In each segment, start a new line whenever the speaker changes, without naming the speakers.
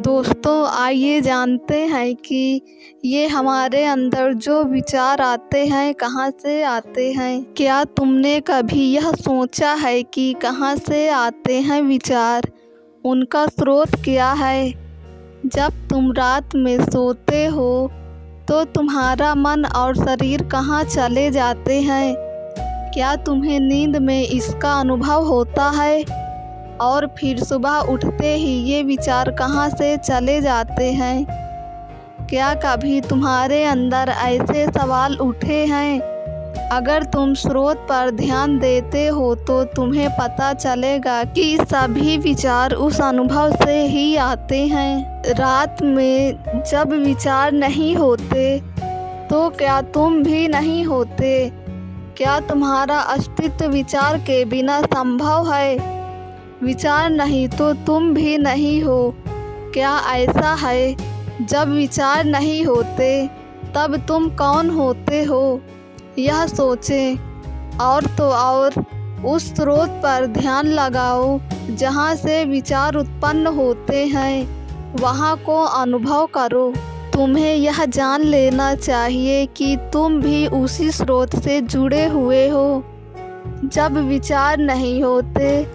दोस्तों आइए जानते हैं कि ये हमारे अंदर जो विचार आते हैं कहाँ से आते हैं। क्या तुमने कभी यह सोचा है कि कहाँ से आते हैं विचार, उनका स्रोत क्या है। जब तुम रात में सोते हो तो तुम्हारा मन और शरीर कहाँ चले जाते हैं। क्या तुम्हें नींद में इसका अनुभव होता है और फिर सुबह उठते ही ये विचार कहाँ से चले जाते हैं। क्या कभी तुम्हारे अंदर ऐसे सवाल उठे हैं। अगर तुम स्रोत पर ध्यान देते हो तो तुम्हें पता चलेगा कि सभी विचार उस अनुभव से ही आते हैं। रात में जब विचार नहीं होते तो क्या तुम भी नहीं होते। क्या तुम्हारा अस्तित्व विचार के बिना संभव है। विचार नहीं तो तुम भी नहीं हो। क्या ऐसा है जब विचार नहीं होते तब तुम कौन होते हो। यह सोचें और तो और उस स्रोत पर ध्यान लगाओ जहाँ से विचार उत्पन्न होते हैं, वहाँ को अनुभव करो। तुम्हें यह जान लेना चाहिए कि तुम भी उसी स्रोत से जुड़े हुए हो। जब विचार नहीं होते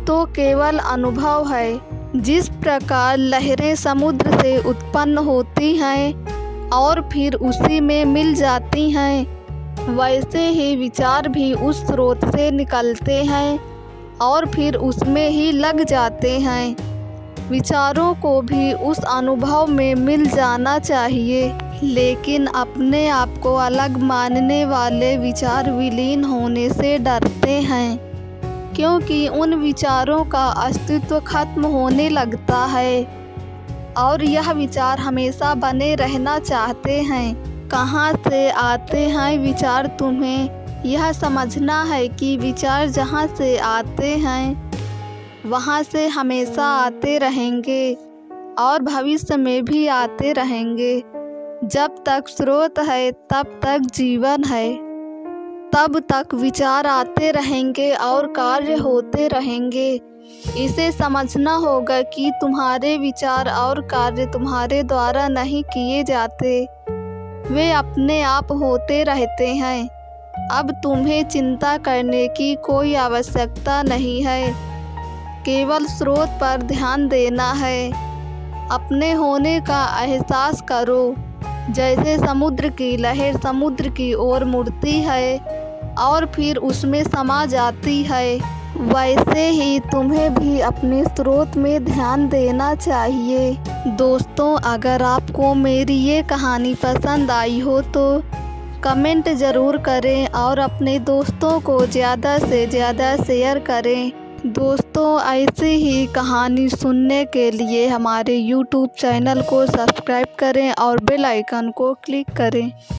तो केवल अनुभव है। जिस प्रकार लहरें समुद्र से उत्पन्न होती हैं और फिर उसी में मिल जाती हैं, वैसे ही विचार भी उस स्रोत से निकलते हैं और फिर उसमें ही लग जाते हैं। विचारों को भी उस अनुभव में मिल जाना चाहिए, लेकिन अपने आप को अलग मानने वाले विचार विलीन होने से डरते हैं, क्योंकि उन विचारों का अस्तित्व खत्म होने लगता है और यह विचार हमेशा बने रहना चाहते हैं। कहाँ से आते हैं विचार, तुम्हें यह समझना है कि विचार जहाँ से आते हैं वहाँ से हमेशा आते रहेंगे और भविष्य में भी आते रहेंगे। जब तक स्रोत है तब तक जीवन है, तब तक विचार आते रहेंगे और कार्य होते रहेंगे। इसे समझना होगा कि तुम्हारे विचार और कार्य तुम्हारे द्वारा नहीं किए जाते, वे अपने आप होते रहते हैं। अब तुम्हें चिंता करने की कोई आवश्यकता नहीं है, केवल स्रोत पर ध्यान देना है। अपने होने का एहसास करो। जैसे समुद्र की लहर समुद्र की ओर मुड़ती है और फिर उसमें समा जाती है, वैसे ही तुम्हें भी अपने स्रोत में ध्यान देना चाहिए। दोस्तों अगर आपको मेरी ये कहानी पसंद आई हो तो कमेंट ज़रूर करें और अपने दोस्तों को ज़्यादा से ज़्यादा शेयर करें। दोस्तों ऐसी ही कहानी सुनने के लिए हमारे YouTube चैनल को सब्सक्राइब करें और बेल आइकन को क्लिक करें।